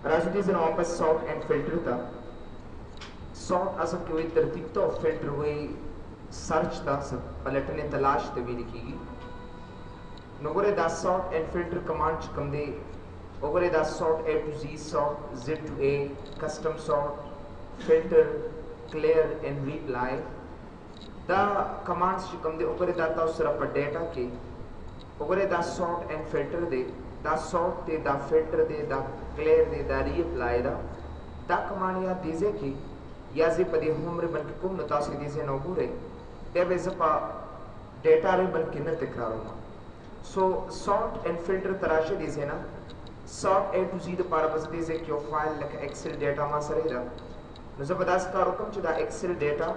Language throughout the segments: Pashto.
राजू दे जना वापस sort and filter था सॉर्ट असल के वही तरतीब था और फिल्टर वही सर्च था सब पलटने तलाश तभी लिखीगी नगोरे दा सॉर्ट एंड फिल्टर कमांड कम दे ओगरे दा sort A to Z sort Z to A custom sort filter clear and reply दा कमांड्स कम दे ओगरे दा ता उसरा पर डेटा के ओगरे दा सॉर्ट एंड फिल्टर दे दा सॉर्ट दे दा फिल्टर दे दा क्लियर दे दा रीअप्लाई दा कमांड या दीजे की या जे पदे हमरे बन के कुम नता से दीजे नगुरे ते वे जपा डेटा रे बन के न तकरारो सो सॉर्ट एंड फिल्टर तराशे दीजे ना sort A to Z the पारा बस दीजे क्यों फाइल लक एक्सेल डेटा मा सरेरा न जबरदस्त का रकम च दा एक्सेल डेटा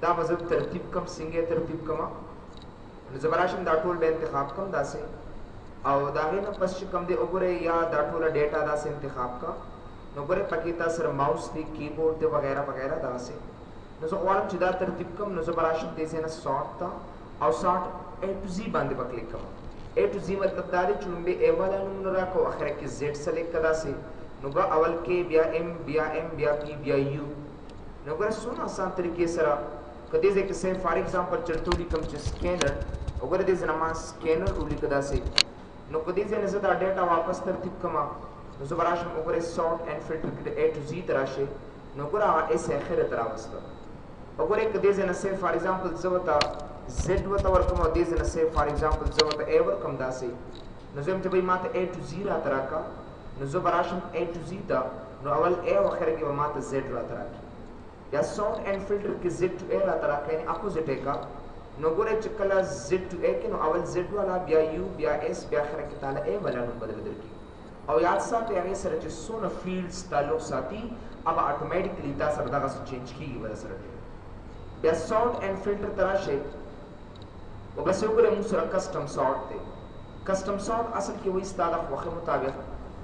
दा मजब तरतीब कम सिंगे तरतीब कमा न जबराशम दा टूल बे इंतखाब कम दा से और दागे न पश्च कम दे ओगरे या दा टूल डेटा दा से इंतखाब का नगोरे पकीता सर माउस दे कीबोर्ड दे वगैरह वगैरह दा से न जो वालम च दा तरतीब कम न जबराशम दीजे न सॉर्ट ता और सॉर्ट A to Z बांधे पर क्लिक कमा A to Z मतलब दारे चुनबे A वाला नून रखो आखिर के Z सेलेक्ट कदा से नुगा अवल के बिया M बिया P बिया U नुगा सुन आसान तरीके सरा कदे जे के से फॉर एग्जांपल चलतोड़ी कम च स्कैनर अगर दे जना स्कैनर उली कदा से नो कदे जे नजर डेटा वापस तरतीब कमा नो जबराशम ओगरे सॉर्ट एंड फिल्टर के A to Z तराशे नुगा ऐसे आखिर तरावस्ता अगर एक कदे जे से फॉर एग्जांपल जवता Z वता वर्कम और दीज नसे फॉर एग्जांपल जो वता A वर्कम दासी नजम जब मात A to Z रा तरका नजो बराशम A to Z दा नो अवल A वखरे के मात Z रा तरकी या सॉर्ट एंड फिल्टर के Z to A रा तरका यानी अपोजिट का नो गोरे चकला Z to A के नो अवल Z वाला बिया U बिया S बिया खरे के ताला A वाला नो बदल दर की और याद साथ यानी सर जो सोना फील्ड्स ताल्लुक साथी अब ऑटोमेटिकली ता सरदा का चेंज की वजह सर या सॉर्ट एंड फिल्टर तराशे وبس يقول موسى كاستم سورت دي كاستم سورت اصل کې وې ستاده خوخه مطابق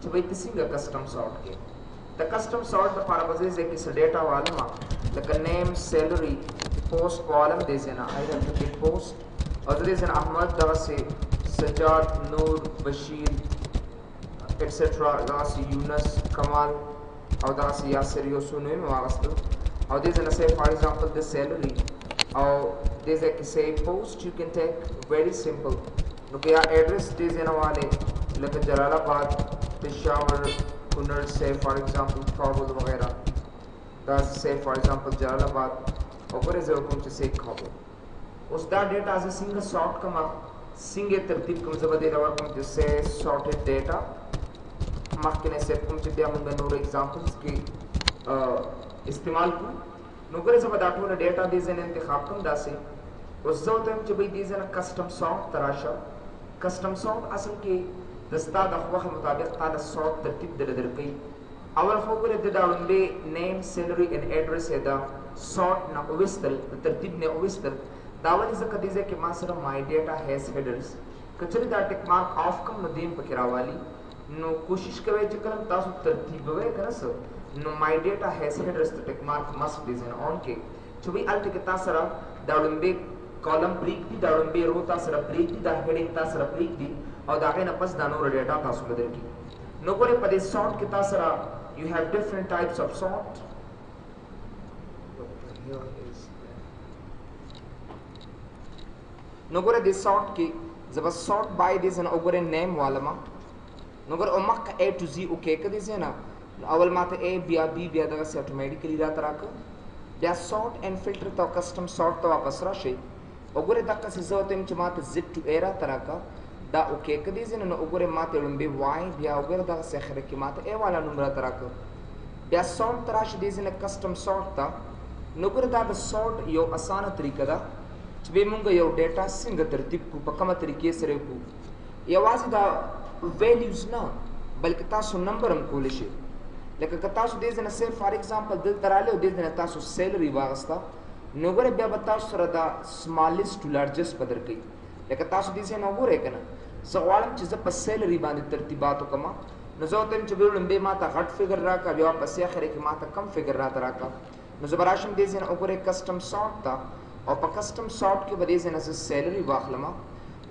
چې وې تسنګ کاستم سورت کې د کاستم سورت لپاره به ځکه کې څه ډیټا والما لکه نیم سیلری پوسټ کالم دې زنه اې د کې پوسټ او دې زنه احمد دغه سي سجاد نور بشیر ایتسټرا دغه سي یونس کمال او دغه سي یاسر یوسف نو واغستو او دې زنه سي فار ایگزامپل د سیلری او there's like say post you can take very simple look ya address days in wale like Jalalabad Peshawar Kunar say for example Kabul वगैरह that's say for example Jalalabad over is welcome to say Kabul us that data as a single sort come up single तरतीब कम जबदे welcome to say sorted data मखने से कम से दिया मुंगा नूर examples के इस्तेमाल को नौकरी से बता टूना डेटा दीज़न इंतखाब कम दासे उस ज़ोत हम जब दीज़न कस्टम सॉर्ट तराशा कस्टम सॉर्ट असल के दस्ता दखवाह मुताबिक ताला सॉर्ट तरतीब दर कई अवल खोगरे दारुन बे नेम सैलरी एंड एड्रेस है दा सॉर्ट ना ओविस्टल तरतीब ने ओविस्टल दावल इस कदीजे के मासर माय डेटा हैज हेडर्स कचरे दा टिक मार्क ऑफ कम नदीम पकरावाली नो कोशिश करे जकरम तासु तरतीब वे करस no my data has headers to take mark must be in on ke chubi alt ke tasara daulumbe column break di daulumbe row tasara break di da heading tasara break di aw da gaina pas da no data tasu badal ki no kore pade sort ke tasara you have different types of sort no kore this sort ki jab sort by this and ogore name wala ma no kore o mak A to Z okay ke this na अवल माते A बिया B बिया दगा से ऑटोमेटिकली दा तराक या sort and filter तो custom sort तो वापस राशे ओगरे दक्का से जोते म माते Z to A रा तराक दा ओके कदी जिन न ओगरे माते लंबे Y बिया ओगरे दगा से खरे की माते A वाला नंबर तराक या सॉर्ट तराश दी जिन कस्टम सॉर्ट ता नोगरे दा सॉर्ट यो आसान तरीका दा चबे मुंगा यो डेटा सिंग तरतीब को पकम तरीके से रे को या वाज दा वैल्यूज ना बल्कि तासु नंबर हम कोले शे लेकिन कतासु दे जन से फॉर एग्जांपल दिल तराले दे जन तासु सैलरी वागस्ता नोगरे बे बतास सरदा स्मॉलेस्ट टू लार्जेस्ट पदर की लेकिन तासु दे से नोगरे कना सवालम चीज पर सैलरी बांध तरतीबात कमा नजोतन चबेल बे माता हट फिगर रा का जो पस आखिर की माता कम फिगर रा तरा का नजबराशम दे जन ओगरे कस्टम सॉर्ट था और पर कस्टम सॉर्ट के बदे जन से सैलरी वाखलमा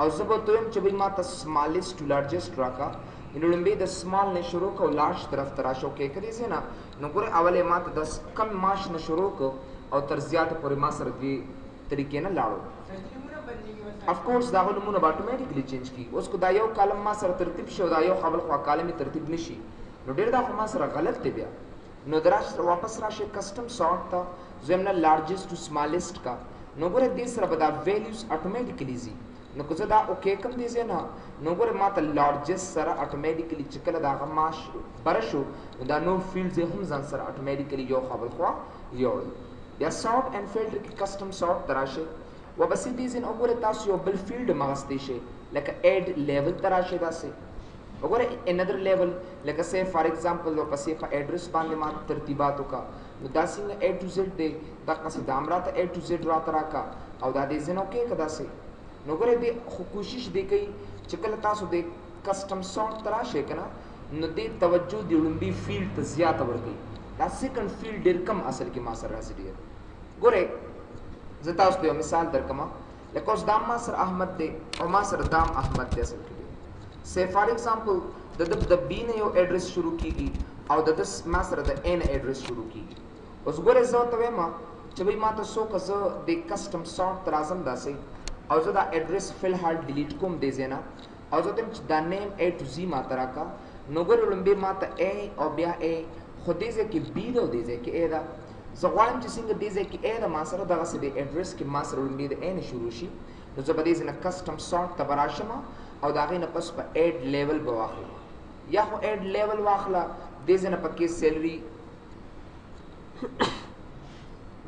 और जब तो चबे माता स्मॉलेस्ट टू लार्जेस्ट रा का نو لمبي د سمال نه شروع کو لارج طرف تراشو کې کړي زینا نو ګوره اوله ماته د کم ماش نه شروع کو او تر زیات پورې ما سره دی طریقې نه لاړو اف کورس دا نمونه به اتوماتیکلی چینج کی اوس کو دا یو کالم ما سره ترتیب شو دا یو خپل خوا کالمي ترتیب نشي نو ډیر دا خو ما سره غلط دی بیا نو دراش واپس راشه کسٹم سارٹ تا زمنا لارجسٹ ټو سمالست کا نو ګوره دې سره به دا ویلیوز اتوماتیکلی زی نو که زه دا اوکې کم دی زه نه نو ګوره ما ته لارجسٹ سره اتوماتیکلی چې کله دا غماش برشو نو دا نو فیلډز هم ځان سره اتوماتیکلی یو خپل خوا یوړل یا سارٹ اینڈ فلټر کې کسٹم سارٹ تراشه و بس دې زین وګوره تاسو یو بل فیلډ مغستې شي لکه اډ لیول تراشه داسې وګوره انذر لیول لکه سه فار ایگزامپل لو پسې په ایڈریس باندې ما ترتیباتو کا نو دا څنګه A to Z دی دا قصې د امراته A to Z را تراکا او دا دې زینو کې کدا سي نو ګوره دې خو کوشش دی کوي چې کله تاسو د کسٹم سارٹ تراشه کنه نو دې توجه دی لومبي فیلډ ته زیات ورکړي دا سیکنډ فیلډ ډیر کم اصل کې ما سره راځي دی ګوره زه تاسو ته مثال درکما لکه اوس دام ما سره احمد دی او ما سره دام احمد دی اصل کې say for example د B نه یو ایڈریس شروع کیږي او د ما سره د A نه ایڈریس شروع کیږي اوس ګوره زه ته وایم چې به ما ته سو کزه د کسٹم سارٹ ترازم داسې او زه دا ایڈریس فل حال ډیلیټ کوم دی زینا او زه تم چې دا نیم A to Z ما تراکا نو ګوره لمبي ما ته A او بیا A خو دې ځکه B دا دې ځکه A دا زه غواړم چې څنګه دې ځکه A دا ما سره دغه سه د ایڈریس کې ما سره لمبي د A نه شروع شي نو زه به دې زنه کسٹم سارٹ تبراشم او دا غي نه پس په اډ لیول به واخلو یا خو اډ لیول واخلا د زنه پکې سیلری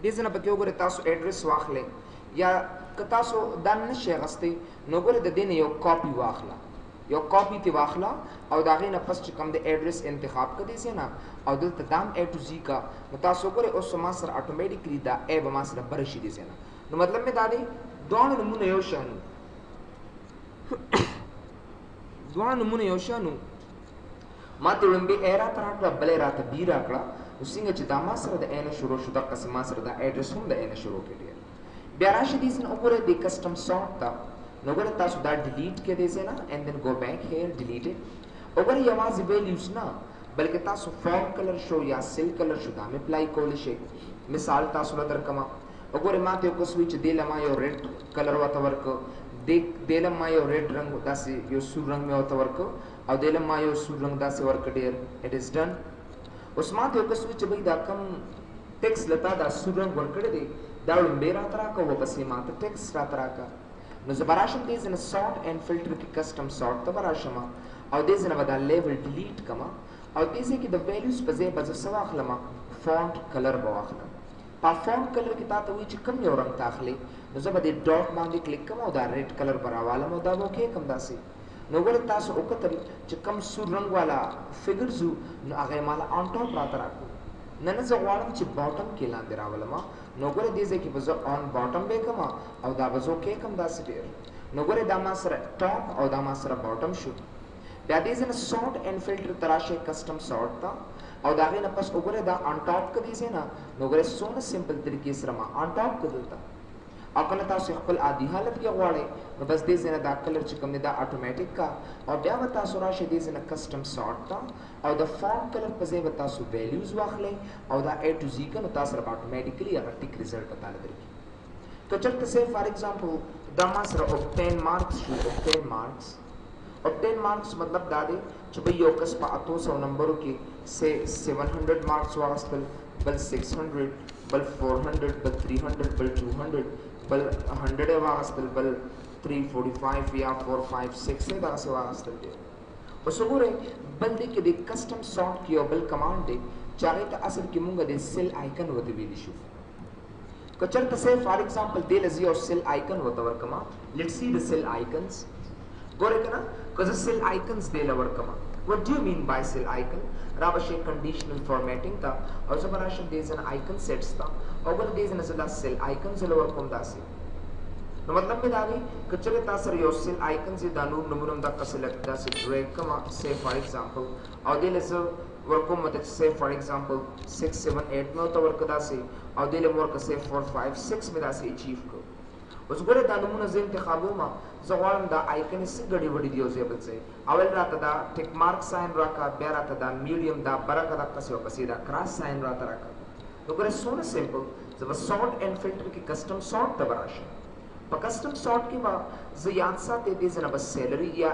د زنه پکې وګوره تاسو ایڈریس واخلې یا که تاسو دا نشي غستې نو ګوره د دین یو کاپی واخلا یو کاپی تی واخلا او دا غي نه پس چې کوم د ایڈریس انتخاب کړئ سي نه او دلته دام A to Z کا نو تاسو ګوره اوس ما سره اتوماتیکلی دا A به ما سره برشي دي سي نه نو مطلب مې دا دی دوه نمونه یو شان دوه نمونه یو شانو ما ته لمبي A را تراکړه بلې را ته B راکړه نو څنګه چې دا ما سره د A نه شروع شو د قسم ما سره د ایډریس هم د A نه شروع کړی بیا راشي دي سن اوپر د کسٹم سارٹ تا نو ګره تاسو دا ډیلیټ کې دي سي نه اینڈ دین گو بیک هیر ډیلیټ اټ اوپر یوازې ویلیوز نه بلکې تاسو فون کلر شو یا سیل کلر شو دا مې اپلای کول شي مثال تاسو له درکما وګوره ما ته یو سویچ دی لما یو ریډ کلر وته ورک دیلم ما یو ریډ رنگ داسې یو سور رنگ مې وته ورک او دیلم ما یو سور رنگ داسې ورک ډیر اټ از ډن اوس ما ته یو سویچ به دا کم ټیکس لتا دا سور رنگ ورکړی دی دا لمبه را تراکا و پسې ما ته ټیکس را تراکا نو زبراشم دې زنه سارٹ اینڈ فلټر کې کسٹم سارٹ ته براشم او دې زنه ودا لیول ډیلیټ کما او دې ځکه د ویلیوز په ځای بز سوا اخلم فونټ کلر به واخلم په فونټ کلر کې تاسو وی چې کوم یو رنگ تاخلي نو زه به د ډاټ باندې کلیک کوم او دا ریډ کلر براواله مو دا وکي کوم داسې نو ګور تاسو وکړئ چې کوم سور رنگ والا فګرز نو هغه مال آن ټاپ راته راکو نن زه غواړم چې باټم کې لاندې راولم نو ګور دې ځکه په زه آن باټم به کوم او دا وزو کې کوم داسې ډیر نو ګور دا ما سره ټاپ او دا ما سره باټم شو بیا دې زنه سارٹ اینڈ فلټر تراشه کسٹم سارٹ تا او دا غي نه پس وګوره دا آن ټاپ کدي سي نه نو ګوره سونه سمپل طریقې سره ما آن ټاپ کدلتا او کله تاسو خپل عادي حالت کې غواړئ نو بس دې زنه دا کلر چې کوم دا اتوماتیک کا او بیا وتا تاسو راشه دې زنه کسٹم سارٹ تا او د فونټ کلر په ځای وتا تاسو ویلیوز واخلئ او دا A to Z کا نو تاسو اتوماتیکلی هغه ټیک رزلټ پتا لګي تو چلته سه فار ایگزامپل دا ما سره obtain marks شو obtain marks مطلب دا دی چې به یو کس په 800 نمبرو کې سے 700 مارکس واغستل بل 600 بل 400 بل 300 بل 200 بل 100 واغستل بل 345 یا 456 دا سه واغستل دی اوس وګورئ بل دې کې د کسٹم سارٹ کې یو بل کمانډ دی چې هغه ته اصل کې مونږ د سیل آیکن وته ویل شو کچرته سه فار ایگزامپل دې لزی او سیل آیکن وته ورکما لیټس سی د سیل آیکنز ګورئ کنه کزه سیل آیکنز دې لور کما what do you mean by cell icon رابشه conditional formatting تا او زبراشه دیزن icon sets تا او بل دیزن زلا cell icon زلا ورکوم داسي نو مطلب می داوی کچره تاسو یو cell icon زی دانو نمبرم دا کسلکټ داسي ډریګ کما say for example او دې لزه ورکوم مت say for example 6 7 8 نو تو ورک داسي او دې له ورک say 4 5 6 می داسي اچیو کو اوس ګوره دا نمونه زه انتخابوم زه غواړم دا آیکن یې څه ګډې وډې دي یو ځای بل ځای اول راته دا ټیک مارک ساین راکړه بیا راته دا میډیم دا برکه دقسې ورپسې دا کراس ساین راته راکړه نو ګوره څومره سمپل زه به سارټ اینډ فلټر کې کسټم سارټ ته به راشم په کسټم سارټ کې به زه یاد ساتې دې ځای نه به سیلري یا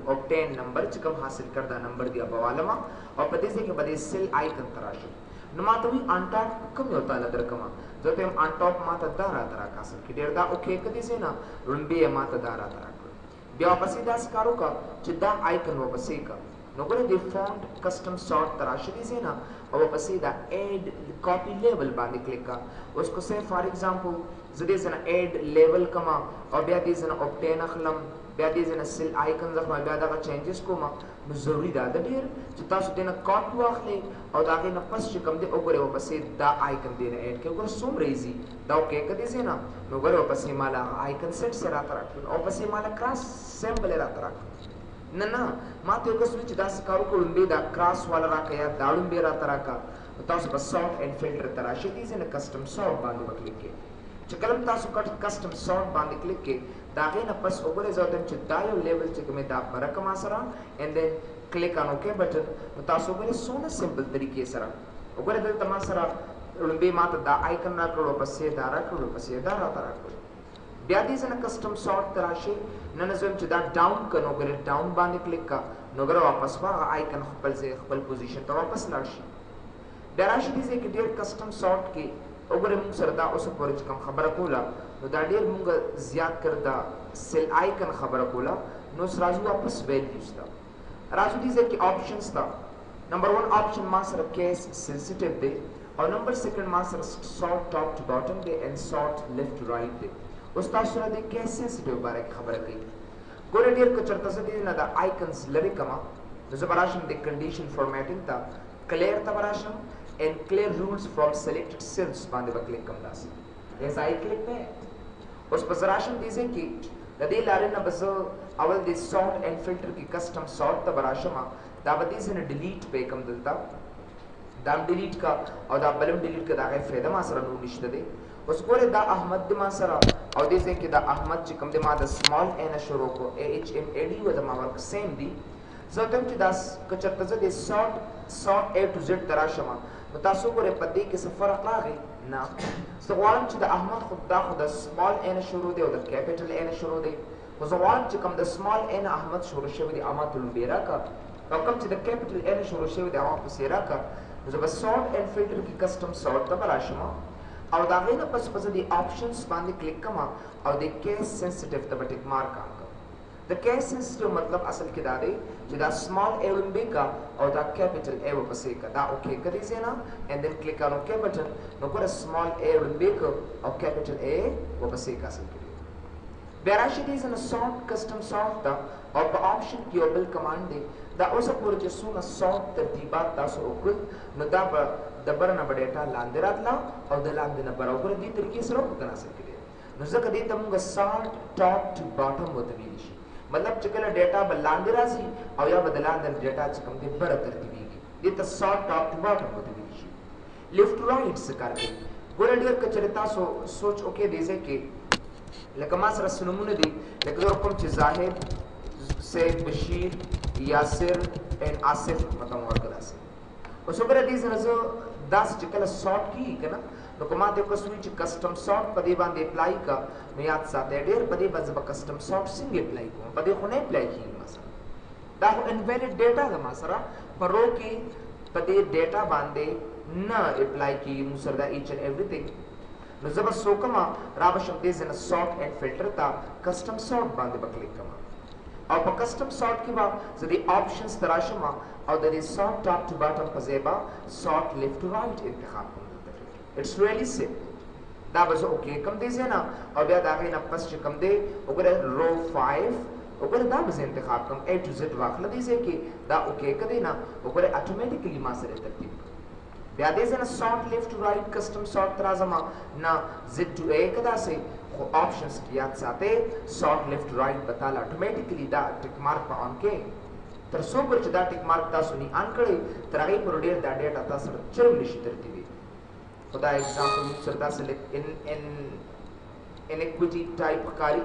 اوبټین نمبر چې کوم حاصل کړ دا نمبر دی به والمه او په دې ځای کې به دې سیل آیکن ته راشم نو ما ته وایي آن ټاپ کوم یو تاله درکړمه زه ته یم آن ټاپ ما ته دا راته راکړه اصل کې ډېر دا اوکې که دې ځای نه لومبې یې ما ته دا راته راکړه بیا ورپسې داسې کار وکړه چې دا آیکن ورپسې کړه نو ګوره دې فونټ کسټم سارټ ته راشه دې ځای نه او ورپسې دا ایډ کاپي لیبل باندې کلیک کړه اوس کو سه فار ایگزامپل زه دې ځای نه ایډ لیبل کړم او بیا دې ځای نه اوبټین اخلم بیا دې ځای نه سیل آیکن اخلم بیا دغه چینجز کوم نو ضروري ده ډېر چې تاسو دې نه کاپي واخلئ او د هغې نه پس چې کوم دی وګورئ ورپسې دا آیکن دې نه ایډ کړئ وګوره څومره ایزي دا اوکې که دې ځای نه نو ګوره ورپسې ماله آیکن سیټ سې راته راکړل او ورپسې ماله کراس سیمبل یې راته راکړل نه ما ته یو کس وایي چې داسې کار وکړو لومبې دا کراس والا راکړه یا دا لومبې راته راکړه نو تاسو به سارټ اینډ فلټر ته راشئ دې ځای نه کسټم سارټ باندې به کلیک کړئ چې کله تاسو کسټم سارټ باندې کلیک کړئ د هغې نه پس وګورئ زه وایم چې دا یو لیبل چې کوم دا برکه ما سره اینډ دین کلیک آن اوکې بټن نو تاسو وګورئ څومره سمپل طریقې سره وګورئ دلته ما سره لومبې ما ته دا آیکن راکړل ورپسې دا راکړل ورپسې دا راته راکړل بیا دې ځای نه کسټم سارټ ته راشئ نن زه وایم چې دا ډاون کړه نو ګوره ډاون باندې کلیک کړه نو ګوره واپس به هغه آیکن خپل ځای خپل پوزیشن ته واپس لاړ شي بیا راشي دې ځای کې ډېر کسټم سارټ کې وګورئ موږ سره دا اوسه پورې چې کوم خبره کوله نو دا ډېر موږ زیات کړ دا سیل آیکن خبره کوله نو اوس راځو واپس ویلیوز ته راځو دې ځای کې آپشنز ته نمبر 1 آپشن ما سره کیس سینسیټیو دی او نمبر 2 ما سره سارټ ټاپ ټو باټم دی اینډ سارټ لیفټ رایټ دی اوس تاسو سره د کیس سینسیټیو باره کې خبره کوي ګوره ډېر که چېرته زه دې نه د آیکنز لرې کړمه نو زه به راشم د کنډیشن فارمیټینګ ته کلیر ته به راشم اینډ کلیر رولز فرام سلیکټډ سیلز باندې به کلیک کړم داسې ایز آی کلیک دیٹ اوس به زه راشم دې ځای کې د دې لارې نه به زه اول د سارټ اینډ فلټر کې کسټم سارټ ته به راشم دا به دې ځای نه ډیلیټ پې کړم دلته دا هم ډیلیټ کا او دا بل هم ډیلیټ کا د هغې فایده ما سره نور نشته دی اوس ګورئ دا احمد دی ما سره او دې ځای کې دا احمد چې کوم دی ما د سمال ا نه شروع کړو AHMAD و د ما ورک سیم دی زه ته چې دا که چېرته زه د سارټ A to Z ته راشم نو تاسو ګورئ په دې کې څه فرق راغی نه زه غواړم چې د احمد خو دا خو د سمال ا نه شروع دی او د کیپیټل A نه شروع دی خو زه غواړم چې کوم د سمال ا نه احمد شروع شوی دی هغه ته لومبې راکړه او کوم چې د کیپیټل A نه شروع شوی دی هغه پسې راکړه نو زه به سارټ اینډ فلټر کې کسټم سارټ ته به راشم او د هغې نه پس به زه د آپشنز باندې کلیک کوم او د کیس سینسیټیو ته به ټیک مارک کړم د کیس سینسیټیو مطلب اصل کې دا دی چې دا سمال A لومبې کا او دا کیپیټل A ورپسې کا دا اوکې که دې ځای نه اینډ دین کلیک آن اوکې بټن نو ګوره سمال A لومبې کا او کیپیټل A ورپسې کا اصل کې بیا راشي دې ځای نه سارټ کسټم سارټ ته او په آپشن کې یو بل کمانډ دی دا اوسه پورې چې څونه سارټ ترتیبات تاسو وکړل نو دا به د بر نه به ډیټا لاندې راتله او د لاندې نه بر وګوره دې طریقې سره وکړه اصل کې دی نو ځکه دې ته موږ سارټ ټاپ ټو باټم ورته ویلی شي مطلب چې کله ډیټا به لاندې راځي او یا به د لاندې ډیټا چې کوم دی بره ترتیبېږي دې ته سارټ ټاپ ټو باټم ورته ویلی شي لیفټ رایټ څه کار کوي ګوره ډېر که چېرې تاسو سوچ وکړئ دې ځای کې لکه ما سره څه نومونه دي لکه زه کوم چې زاهد سید بشیر یاسر اینڈ آصف مطلب ورکړه داسې اوس وګوره دې ځای نه زه داسې چې کله سارټ کېږي که نه نو که ما ته یو کس وایي چې کسټم سارټ په دې باندې اپلای کړه نو یاد ساتئ ډېر په دې باندې زه به کسټم سارټ څنګه اپلای کوم په دې خو نه اپلای کېږي ما سره دا خو انویلډ ډیټا ده ما سره په رو کې په دې ډیټا باندې نه اپلای کېږي موږ سره دا ایچ اینډ ایوریثینګ نو زه به څه وکړم را به شم دې ځای نه سارټ اینډ فلټر ته کسټم سارټ باندې به کلیک کړم او په کسټم سارټ کې به زه د آپشنز ته راشم او د دې سارټ ټاپ ټو باټم په ځای به سارټ لیفټ ټو رایټ انتخاب کوم اټس ریلی سمپل دا به زه اوکې کم دې ځای نه او بیا د هغې نه پس چې کوم دی وګوره رو 5 وګوره دا به زه انتخاب کړم A to Z واخله دې ځای کې دا اوکې که دی نه وګوره اټومیټیکلي ما سره ترتیب بیا دې ځای نه سارټ لیفټ ټو رایټ کسټم سارټ ته راځم نه Z to A که داسې خو آپشنز کې یاد ساتئ سارټ لیفټ رایټ به تاله اټومیټیکلي دا ټیک مارک به آن کې تر څو پورې چې دا ټیک مارک تاسو نه آن کړئ تر هغې پورې ډېر دا ډیټا تاسو سره چرم نشي ترتیبي خو دا اگزامپل موږ سره داسې inequity type ښکاري.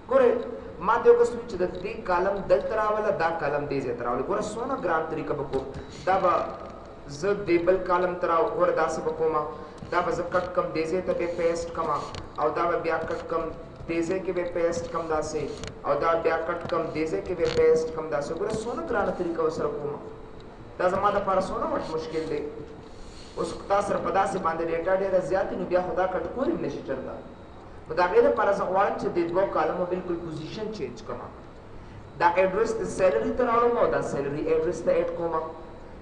ګوره ما ته یو کس وایي چې د دې کالم دلته راوله دا کالم دې ځای ته راوله. ګوره څونه ګران طریقه به کوم. دا به زه دې بل کالم ته ګوره داسې به کومه. دا به زه کټ کم دې ځای ته به پیسټ کړم او دا به بیا کټ کم دې ځای کې به پیسټ کړم داسې او دا بیا کټ کم دې ځای کې به پیسټ کړم داسې. ګوره څونه ګرانه طریقه ورسره کومه. دا زما دپاره څونه وټ مشکل دی. اوس تا سره په داسې باندې ډیټا ډېره زیاتې نو بیا خو دا کټ کول هم نشي چرته. نو د هغې دپاره زه غواړم چې د دوو کالمو بلکل پوزیشن چینج کړم. دا ایډرس د سیلري ته راوړم او دا سیلري ایډرس ته ایډ کوم.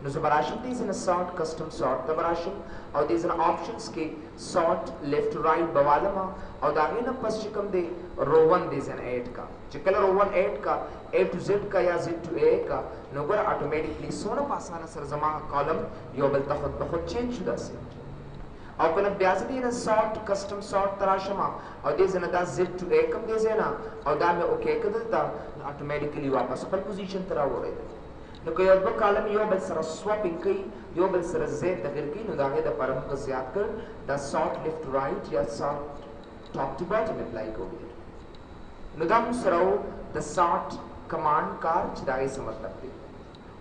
نو زه به راشم دې ځای نه سارټ کسټم سارټ ته به راشم او دې ځای نه آپشنس کې سارټ لیفټ رایټ به والم او د هغې نه پس چې کوم دی رو ون دې ځای نه ایډ کا. چې کله رو ون ایډ کا اے ټو زیډ کا یا زیډ ټو اے کا نو ګوره اټومیټیکلی څونه په اسانه سره زما کالم یو بل ته خود به خود چینج شو داسې. او کله بیا زه دې نه سارټ کسټم سارټ ته راشم او دې ځای نه دا زیډ ټو اے کوم دې ځای نه او دا مې اوکې کړ دلته نو اټومیټیکلی واپس خپل پوزیشن ته راوړی. نو که یو دوه کالم یو بل سره سواپینګ کوي یو بل سره ځای تغیر کوي نو د هغې دپاره موږ زیات کړ دا سارټ لیفټ رایټ یا سارټ ټاپ ټو باټم اپلای کوو. نو دا موږ سره و د سارټ کمانډ کار چې د هغې څه مطلب دی.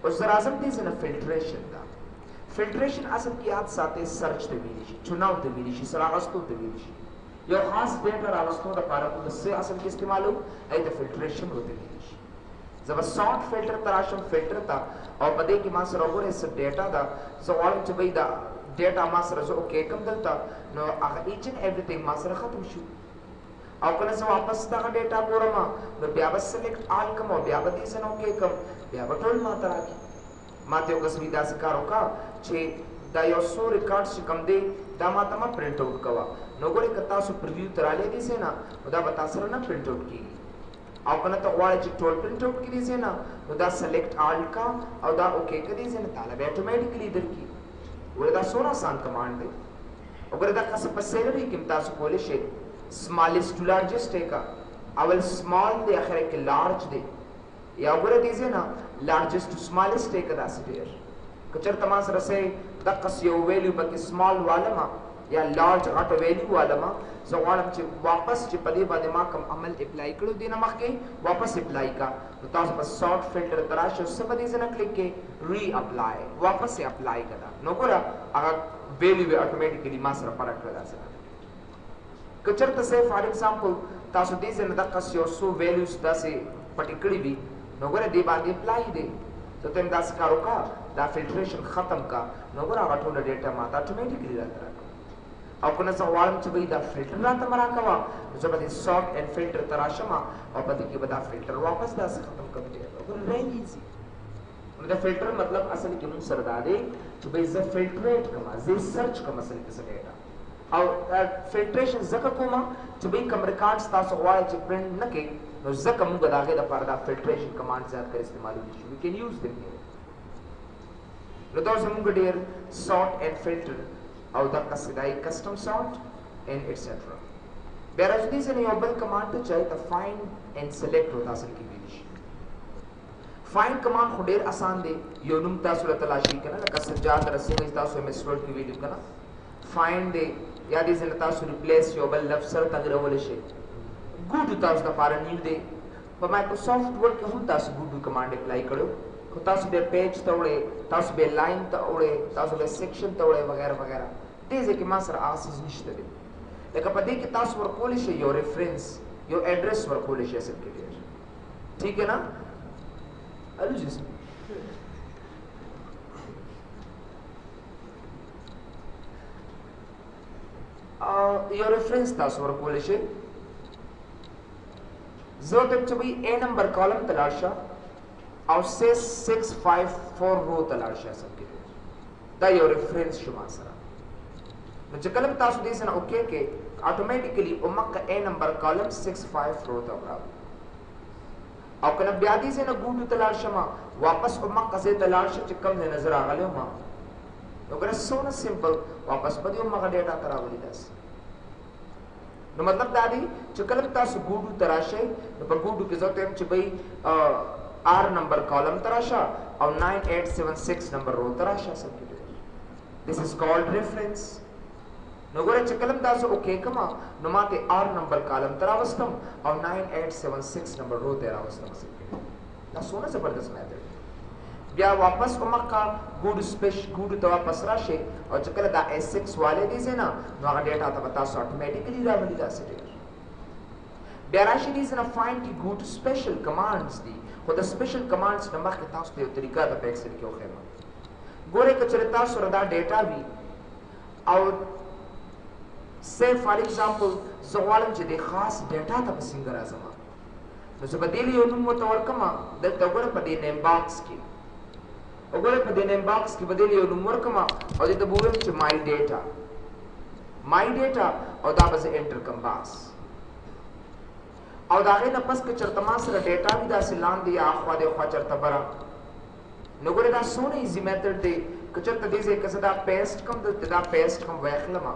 اوس زه راځم دې ځای نه فلټریشن ده. فلټریشن اصل کې یاد ساتئ سرچ ته ویلی شي چناو ته ویلی شي راغستو ته ویلی شي. یو خاص ډیټا راغستو دپاره موږ څه اصل کې استعمالوو هغې ته فلټریشن ورته ویلی شي. زه به سارټ فلټر ته راشم فلټر ته او په دې کې ما سره وګورئ څه ډیټا ده. زه غواړم چې بھئی دا ډیټا ما سره زه اوکې کړم دلته نو هغه ایچ اینډ ایوریثینګ ما سره ختم شو. او کله زه واپس دغه ډیټا ګورم نو بیا به سلیکټ آل کړم او بیا به دې څه نه اوکې کړم بیا به ټول ما ته راکړي. ما ته یو کس وایي داسې کار وکړه چې دا یو څو ریکارډس چې کوم دی دا ما ته مه پرنټ آوټ کوه. نو ګورئ که تاسو پریویو ته رالی دې ځای نه نو دا به تا سره نه پرنټ آوټ کېږي. او کنه ته غواړې چې ټول پرنټ آوټ کړي دې ځای نه نو دا سلیکټ آل کا او دا اوکې کړه دې ځای نه تاله به اټومیټیکلی درکړي. ګوره دا څومره آسان کمانډ دی. وګوره دا قصه په سیلري کې هم تاسو کولی شئ سمالسټ ټو لارجسټ یې کا اول سمال دی اخر کې لارج دی یا وګوره دې ځای نه لارجسټ ټو سمالسټ یې کا داسې ډېر. که چېرته ما سره سئ دقسې یو ویلیو پکې سمال والمه یا لارج غټه ویلیو والمه زه غواړم چې واپس چې په دې باندې ما کوم عمل اپلای کړو دې نه مخکې واپس اپلای کا نو تاسو به سارټ فلټر ته راشئ څه به دې ځای نه کلیک کړئ ری اپلای واپس یې اپلای کړه نو ګوره هغه ویلیو به اټومیټیکلی ما سره فرق کړه داسې. که چېرته سئ فار ایگزامپل تاسو دې ځای نه دقسې یو څو ویلیوز داسې پټې کړي وي نو ګوره دې باندې اپلای دی. ته ته هم داسې کار وکړه دا فلټریشن ختم کا نو ګوره هغه ټوله ډیټا ما ته اټومیټیکلی راته راکړه. او کنه زه غواړم چې بھئی دا فلټر راته مه راکوه نو زه به دې سارټ اینډ فلټر ته راشم او په دې کې به دا فلټر واپس داسې ختم کړم. ډېر ایزي. نو د فلټر مطلب اصل کې موږ سره دا دی چې بھئی زه فلټریټ کړم زه سرچ کړم اصل کې څه ډیټا او فلټریشن ځکه کومه چې بھئی کوم ریکارډس تاسو غواړئ چې پرنټ نه کړئ نو ځکه موږ د هغې دپاره دا فلټریشن کمانډ زیات کر استعمالولی شو. وی کین یوز دم هیر. نو دا زموږ ډېر سارټ اینډ فلټر او دا قصدای کسٹم سارٹ اینڈ ایٹسیٹرا. بیا راځو دې ځای نه یو بل کمانډ ته چې هغې ته فایند اینډ سلیکټ ورته اصل کې ویلی شي. فایند کمانډ خو ډېر آسان دی. یو نوم تاسو له تلاشي که نه لکه سجاد رسیم تاسو ایم ایس ورډ کې ویلي که نه فایند دی یا دې ځای نه تاسو ریپلیس یو بل لفظ سره تغیرولی شئ. ګوډو تاسو دپاره نیو دی. په مایکروسافټ ورډ کې هم تاسو ګوډو کمانډ اپلای کړو خو تاسو بیا پیج ته وړئ تاسو بیا لاین ته وړئ تاسو بیا سیکشن ته وړئ وغیره وغیره. دې ځای کې ما سره هغه څیز نشته دی. لکه په دې کې تاسو ورکولی شئ یو ریفرنس یو ایډرس ورکولی شئ اصل کې ډېر ٹھیک ہے نا. الو جی یو ریفرنس تاسو ورکولی شئ. زه ورته چې بھئی اے نمبر کالم ته لاړ شه او 654 رو ته لاړ شه اصل کې دا یو ریفرنس شو ما سره. نو چې کله تاسو دې څه نه اوکې کې اټومیټیکلی امکه اے نمبر کالم 65 رو ته راوړي او کنه بیا دې څه نه ګوډو ته لاړ شم واپس امکه ځای ته لاړ شه چې کوم ځای نظر راغلی ما نو ګوره څونه سمپل واپس به دې امکه ډیټا ته راولي داسې. نو مطلب دا دی چې کله تاسو ګوډو ته راشئ نو په ګوډو کې زه ته یم چې بھئی آر نمبر کالم ته راشه او 9876 نمبر رو ته راشه اصل کې. This is called reference. نو ګوره چې کلم تاسو اوکې کما نو ماته آر نمبر کالم تر راوستم او 9876 نمبر رو ته راوستم دا سونه زبردست میتھډ بیا واپس کومه ګوډ سپیش ګوډ ته واپس راشي او چې کله دا S6 والے دي زنه نو هغه ډیټا ته تاسو اتوماتیکلی راوړي دا سټیر بیا راشي دي زنه فایند کی ګوډ سپیشل کمانډز دي خو د سپیشل کمانډز نمبر کې تاسو ته یو طریقه د پیکسل کې وخېما ګوره کچره تاسو ردا ډیټا وی او say for example زغوالم چې د خاص ډیټا ته څنګه راځم نو زه بدیل یو نوم متورکم د تګور په دې نیم باکس کې وګوره په دې نیم باکس کې بدیل یو نوم ورکم او دې ته وګورم چې my data او دا به انټر کوم باکس او دا غي نه پس کې چرته ما سره ډیټا وی دا سلام دی اخوا د خوا چرته برا نو ګوره دا سونه ایزی میتھډ دی کچرته دې ځکه چې دا پیسټ کوم دا پیسټ کوم واخلم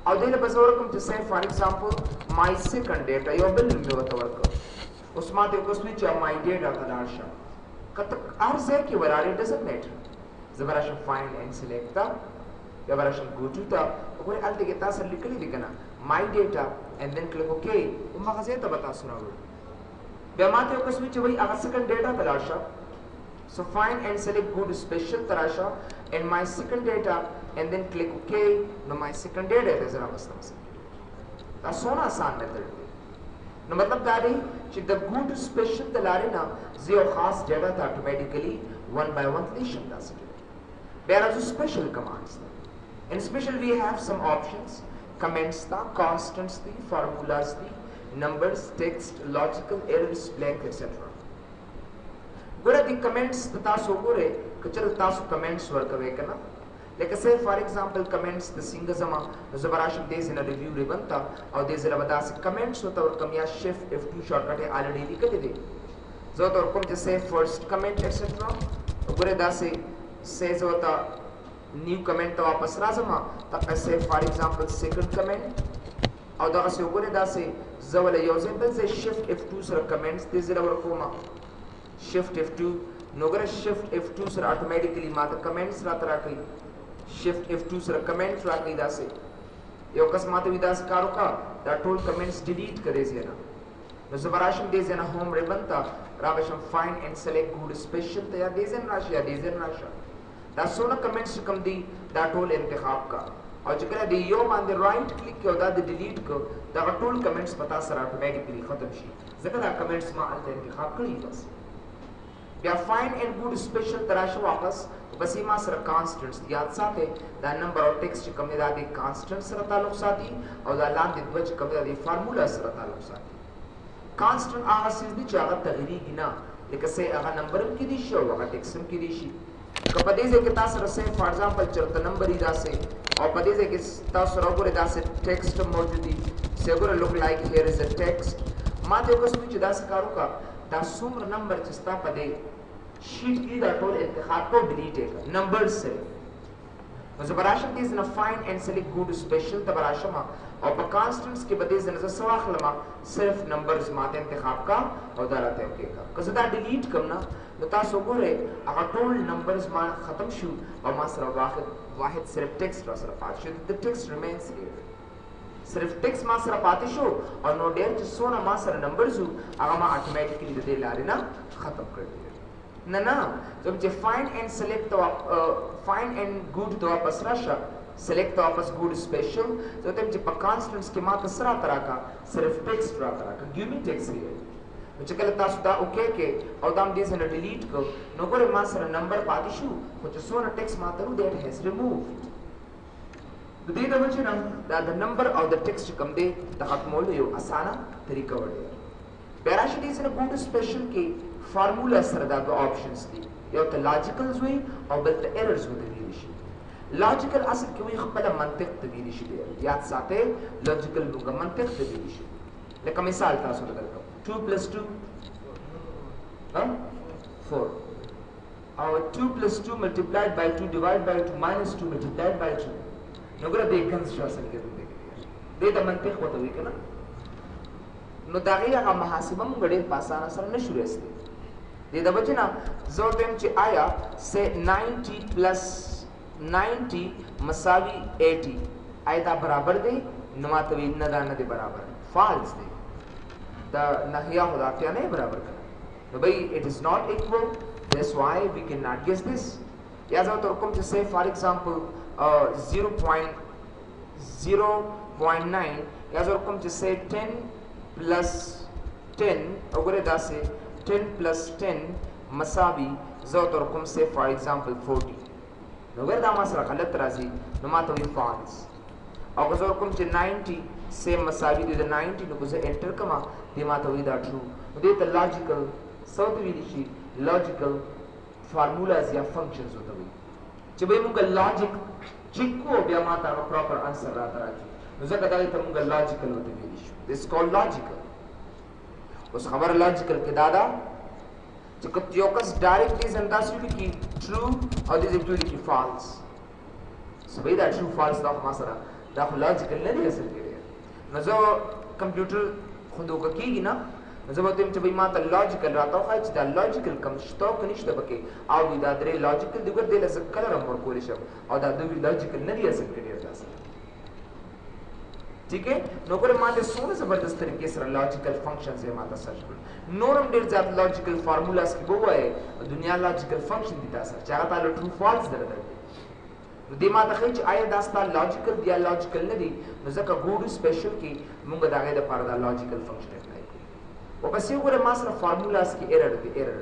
او دله بزور کوم چې say for example my second data یو بل مې وته ورکړ اوس ما ته کوم چې my data کلاړ شه کته ارزه کې ولاړې doesn't matter زبراشم find and select تا یا براشم go to تا وګورئ الته کې تاسو لیکلي دي کنه my data and then click OK او مغازه ته بتا سناوي بیا ما ته کوم چې وای هغه second data کلاړ شه so find and select go to special tarasha and my second data and then click OK no my second data is zara mastama da sona asan method no matlab da دی چې د go to special تلاره نه زیو خاص data ته automatically one by one لیشم دا سره there are special commands in special we have some options comments the constants the formulas the numbers text logical errors blank etc ګوره د کمنټس تاسو ګوره کچره تاسو کمنټس ورکوي کنه لکه say for example کمنټس د څنګه زما زبراشم دې زنه ریویو ریبنتا او دې زله بداس کمنټس او تور کم یا shift F2 شارټکټ الریډي لیکل دي زه تور کوم چې say first comment etc ګوره دا say زوتا نیو کمنټ ته واپس راځم تا say for example second comment او دا څه ګوره دا زول یو ځل بل shift F2 سره کمنټس دې زله ورکوما shift F2 نو ګره shift F2 سره اتوماتیکلی ماته کمنټس راځي shift F2 سره کمنټس راځي داسې یو کس ماته ودا کارو کا دا ټول کمنټس ډیلیټ کړي زینا نو زبراشم دې زنه هوم ریبن تا راوشم find and select good special ته یا دې زن راشي یا دې زن راشي دا سونه کمنټس کوم دي دا ټول انتخاب کا او چې کله دی یو باندې رائټ کلیک کړو دا د ډیلیټ کو دا ټول کمنټس پتا سره اتوماتیکلی ختم شي ځکه دا کمنټس ما الته انتخاب کړی بس بیا find and good special تراشه واپس بس ما سره constants یاد ساته دا نمبر او ټیکسټ چې کوم دی دا د constants سره تعلق ساتي او دا لاندې دوه چې کوم دی د فارمولا سره تعلق ساتي constant هغه څه دي چې هغه تغییري نه لکه سه هغه نمبر کې دي شو هغه ټیکسټ کې دي شي کله دې ځکه تاسو سره سه فار ایگزامپل چرته نمبر ای داسې او په دې ځکه تاسو سره وګورئ داسې ټیکسټ موجود دي سګور لوک لایک هیر از ا ټیکسټ ما ته کوم چې داسې کارو کا دا څومره نمبر چې ستا په دې شیٹ کی دا ټول انتخاب کو ډیلیټ کړه نمبر سره نو زبراشم دې نه فایند اینڈ سلیکټ ګو ټو سپیشل تبراشم او په کانسټنټس کې بده زنه سواخلم صرف نمبرز ماته انتخاب کا او دا راته اوکې کا که زه دا ډیلیټ کوم نه نو تاسو ګورئ هغه ټول نمبرز ما ختم شو او ما سره واحد صرف ټیکسټ را سره پاتې شو د ټیکسټ ریمینز هیر صرف ټیکسټ ما سره پاتې شو او نو ډیر چې سونه ما سره نمبرز هغه ما اتوماتیکلی د دې لارې نه ختم کړل نه جب چې find and select find and good to واپس راشه select واپس good special زه ته چې په constants کې ما تسرا ترا کا صرف text را ترا کا give me text here چې کله تاسو دا اوکې کې او دا دې سره ډیلیټ کو نو ګوره ما سره نمبر پاتې شو خو چې څونه text ما ترو that has removed د دې د وجه نه دا د نمبر او د text کوم دی د ختمولو یو اسانه طریقه وړي بیراشي دې سره good special کې فارمولا سره دا دوه آپشنز دي یو ته لاجیکلز وي او بل ته ایررز ویل شي لاجیکل اصل کې وي خپل منطق ته ویل شي یاد ساتئ لاجیکل لوګه منطق ته ویل شي لکه مثال تاسو درکړم 2 + 2 4 او 2 + 2 multiplied by 2 divided by 2 minus 2 multiplied by 2 نو ګره دې کنس شاسل کې دې د منطق وته وی کنه نو دا غیره محاسبه موږ ډېر په اسانه سره نشو رسېدلی دې د وجنه زه ټیم چې آیا سے 90 + 90 مساوي 80 آیا دا برابر دی؟ نو ما ته وی نه دا نه دی برابر، فالس دی. دا نهیه خو دا اتیا نه برابر کړه. نو بھئی it is not equal, that's why we cannot guess this. یا زه ورته کوم چې say for example 0.9 یا زه کوم چې say 10 plus 10 وګوره دا سه 10 plus 10 مساوي زه ورته کوم say for example 40. نو ګور دا ما سره غلط راځي نو ما ته وی false. او که زه کوم چې 90 سیم مساوي دي د 90 نو زه انټر کما دې ما ته وی دا ټرو. نو دې ته لاجیکل څه ویل شي؟ لاجیکل فارمولاز یا فنکشنز وته وي چې به موږ لاجیک چیک کو بیا ما ته پراپر انسر راځي. نو ځکه دا ته موږ لاجیکل وته ویل شي. دس کول لاجیکل. اوس خبر لاجیکل کې دا چې یو کس ډایرکټ دې انداز لیکي ټرو او دې لیکي فالس. سبې دا ټرو فالس دا ما سره دا خو لاجیکل نه دی اصل کې. نو زه کمپیوټر خو دوکه کېږي نه، نو زه به ته چې ما ته لاجیکل راته وښایي چې دا لاجیکل کم شته که نشته پکې، او دا درې لاجیکل دي ګور دې له زه کلر هم ورکولی شم، او دا دوی لاجیکل نه دي اصل کې ډېر داسې. ٹھیک ہے؟ نو ګوره ما ته څومره زبردست طریقې سره لاجیکل فنکشنز یې ما ته سرچ کړل. نور هم ډېر زیات لاجیکل فارمولاز کې به ووایې دنیا لاجیکل فنکشن دي تا سره چې هغه تعالی ټرو فالس در درکړي. نو دې ما ته ښایي چې آیا دا ستا لاجیکل دي یا لاجیکل نه دي. نو ځکه ګوډ سپیشل کې موږ د هغې دپاره دا لاجیکل فنکشن اپلای کړو. واپس یې وګوره ما سره فارمولاز کې ایرر دی. ایرر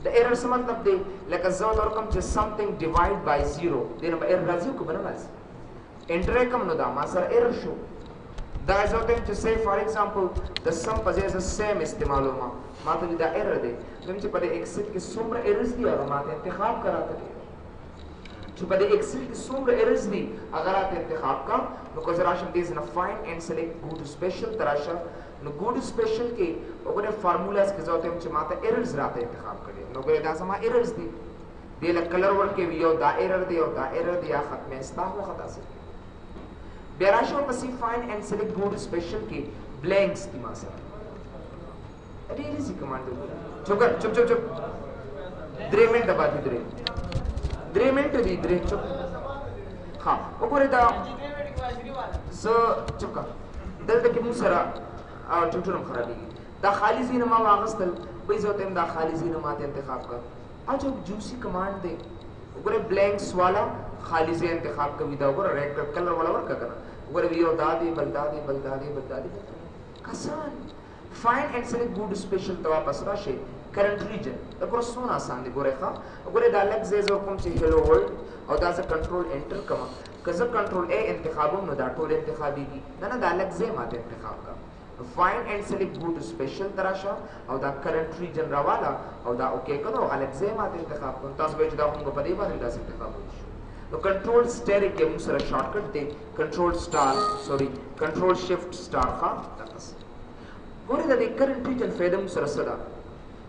د ایرر څه مطلب دی؟ لکه زه ورته ورکړم چې سمثینګ ډیوایډ بای 0 دې نه به ایرر راځي که به نه راځي. انټر یې کړم نو دا ما سره ایرر شو. دا زه ورته چې say for example د سم په ځای زه سیم استعمالوم ما ته دا ایرر دی. دویم چې په دې ایکسل کې څومره ایررز دي هغه ما ته انتخاب کراته دی. چې په دې ایکسل کې څومره ایررز دي هغه راته انتخاب کا. نو که زه راشم دې نه فایند اینډ سلیکټ ګو ټو سپیشل ته راشم نو ګو ټو سپیشل کې وګوره فارمولاز کې زه ورته چې ما ته ایررز راته انتخاب کړي. نو ګوره دا زما ایررز دي. دې له کلر ورکوي یو دا ایرر دی او دا ایرر دی یا ختمه ستا هو خطا سي. بیا راشم پسې فایند اینډ سلیکټ ګو ټو سپیشل کې بلینکس دي ما سره. ډېر ایزي کمانډ دی. چپ چپ چپ چپ 3 منټ دبا دي 3 منټ دي 3 چپ. ها وګوره دا زه چپ کا دلته کې موږ سره ټوټر هم خرابېږي. دا خالي ځای نه ما واغستل وایي زه ورته دا خالي ځای نه ماته انتخاب کړ. جو جوسی کمانډ دی وګوره بلینکس والا خالی ځای انتخاب کوي. دا وګوره ریډ کلر والا ورکړه که نه وګوره یو دا دی بل دا دی بل دا دی بل دا دی. آسان. فایند اینډ سلیکټ ګو ټو سپیشل ته واپس راشئ. کرنٹ ریجن دا ګوره څومره آسان دی. ګوره ښه وګوره دا لږ ځای زه کوم چې هیلو ورلډ او دا زه کنټرول انټر کوم. که زه کنټرول ا انتخابوم نو دا ټول انتخابېږي. نه نه دا لږ ځای ماته انتخاب کړه. فایند اینڈ سلیکٹ گو ٹو سپیشل تراشه او دا کرنٹ ریجن راواله او دا اوکے کړو الګ ځای ماته انتخاب کړو. تاسو به چې دا موږ په دې باندې داسې انتخاب وکړو. نو کنټرول سټیر کې موږ سره شارټ کټ دی کنټرول سٹار سوري کنټرول شفت سٹار ښه تاسو ګورئ د دې کرنٹ ریجن فائدہ موږ سره سره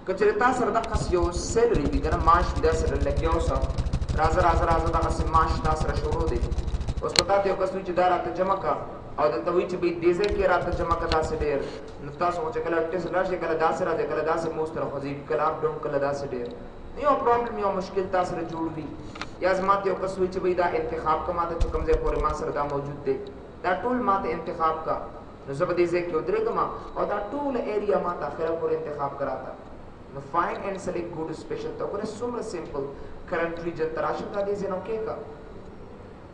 کچره تاسو سره د قص یو سیلری دی کنه معاش دی سره لګیاو سره راځه راځه راځه دا قص معاش تاسو سره شروع دی. اوس پتا ته یو کس چې دا راته جمع کا او دلته وایي چې به دې ځای کې راته جمع کا داسې ډېر نو تاسو چې کله ټیسټ راشي کله داسې راځي کله داسې موږ سره خوځي کله اپ ډاون کله داسې ډېر یو پرابلم یو مشکل تاسو سره جوړ وي. یا زما ته یو کس وایي چې دا انتخاب کا ماته چې کوم ځای پورې ما سره دا موجود دی دا ټول ماته انتخاب کا نو زه به دې ځای کې ودرېږم او دا ټول ایریا ماته اخره پورې انتخاب کراته. نو فایند اینډ سلیکټ ګو ټو سپیشل ته وګوره څومره سمپل کرنٹ ریجن ته راشم دا دې ځای نه وکې کا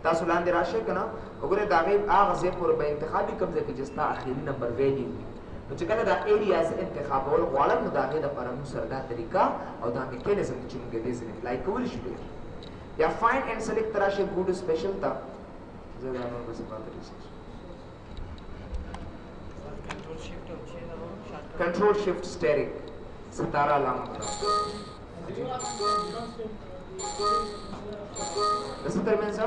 تاسو لاندې راشئ که نه وګورئ د هغې هغه ځای پورې به انتخابي کوم ځای کې چې ستا اخري نمبر ویلیو وي. نو چې کله دا ایریاز انتخابول غواړم نو د هغې دپاره موږ سره دا طریقه او دا میکانیزم چې موږ دې ځای اپلای کولی شو. یا فایند اینډ سلیکټ ته راشئ ګو ټو سپیشل ته زه دا نور بسې پاتې کنټرول شفت سټیرنګ ستاره علامه the other means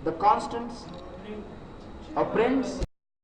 the constants operands